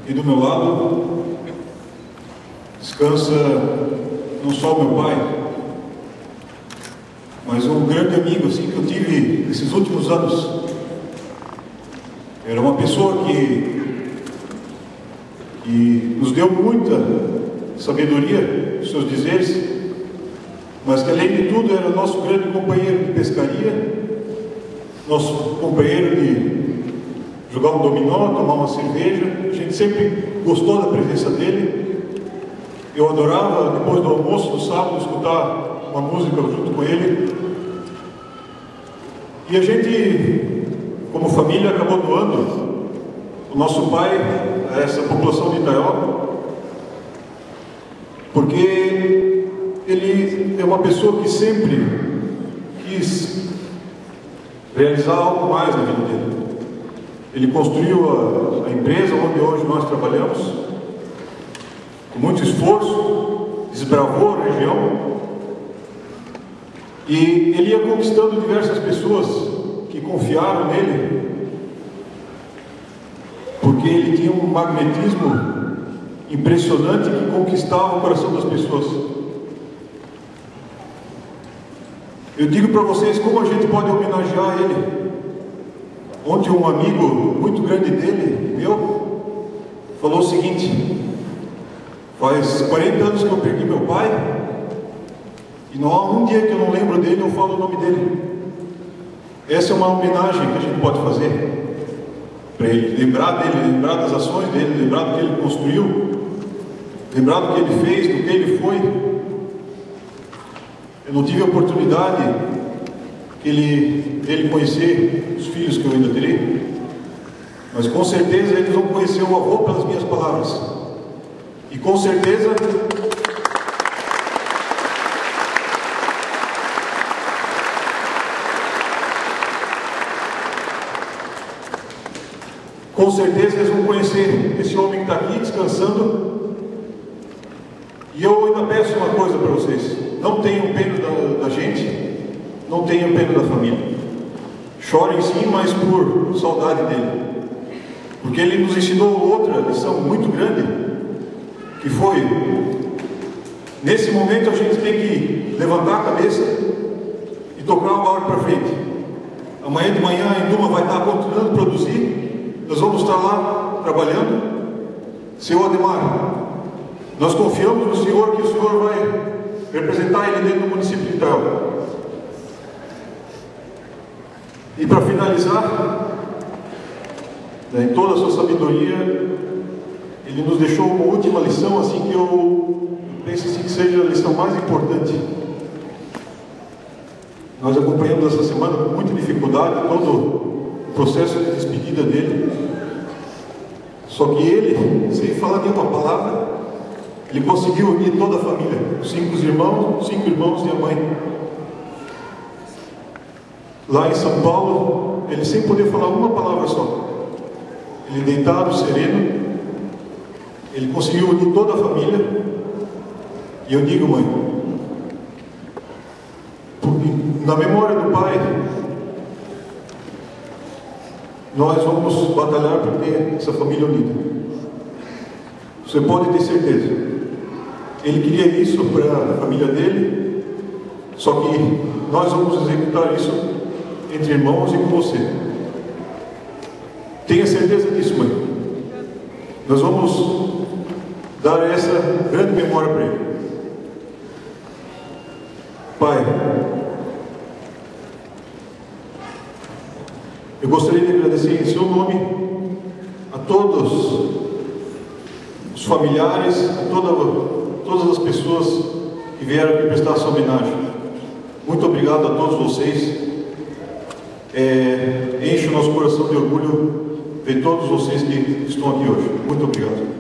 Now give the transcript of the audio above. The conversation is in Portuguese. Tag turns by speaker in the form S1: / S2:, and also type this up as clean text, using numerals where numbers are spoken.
S1: E do meu lado descansa não só o meu pai, mas um grande amigo assim, que eu tive nesses últimos anos. Era uma pessoa que nos deu muita sabedoria, os seus dizeres, mas que além de tudo era nosso grande companheiro de pescaria, nosso companheiro de jogar um dominó, tomar uma cerveja. A gente sempre gostou da presença dele. Eu adorava, depois do almoço, no sábado, escutar uma música junto com ele. E a gente, como família, acabou doando o nosso pai a essa população de Itaió, porque ele é uma pessoa que sempre quis realizar algo mais na vida dele. Ele construiu a empresa onde hoje nós trabalhamos, com muito esforço, desbravou a região, e ele ia conquistando diversas pessoas que confiaram nele, porque ele tinha um magnetismo impressionante que conquistava o coração das pessoas. Eu digo para vocês como a gente pode homenagear ele. Ontem um amigo muito grande dele, meu, falou o seguinte: faz 40 anos que eu perdi meu pai, e não há um dia que eu não lembro dele, eu falo o nome dele. Essa é uma homenagem que a gente pode fazer para ele, lembrar dele, lembrar das ações dele, lembrar do que ele construiu, lembrar do que ele fez, do que ele foi. Eu não tive a oportunidade dele conhecer os filhos que eu ainda terei, mas com certeza eles vão conhecer o avô pelas minhas palavras, e com certeza eles vão conhecer esse homem que está aqui descansando. E eu ainda peço uma coisa para vocês: não tenham pena da gente, não tenham pena da família. Chorem sim, mas por saudade dele, porque ele nos ensinou outra lição muito grande, que foi: nesse momento a gente tem que levantar a cabeça e tocar o barco para frente. Amanhã de manhã a Induma vai estar continuando a produzir, nós vamos estar lá trabalhando. Seu Ademar, nós confiamos no Senhor, que o Senhor vai representar ele dentro do município de Itaió. E para finalizar, em toda a sua sabedoria, ele nos deixou uma última lição, assim, que eu penso assim, que seja a lição mais importante. Nós acompanhamos essa semana com muita dificuldade todo o processo de despedida dele. Só que ele, sem falar nenhuma palavra, ele conseguiu unir toda a família, os 5 irmãos e a mãe. Lá em São Paulo, ele sem poder falar uma palavra só, ele deitado, sereno, ele conseguiu unir toda a família. E eu digo, mãe, na memória do pai, nós vamos batalhar para ter essa família unida. Você pode ter certeza. Ele queria isso para a família dele, só que nós vamos executar isso entre irmãos e com você. Tenha certeza disso, mãe. Nós vamos dar essa grande memória para ele. Pai, eu gostaria de agradecer em seu nome a todos os familiares, a todas as pessoas que vieram aqui prestar essa homenagem. Muito obrigado a todos vocês. Enche o nosso coração de orgulho ver todos vocês que estão aqui hoje. Muito obrigado.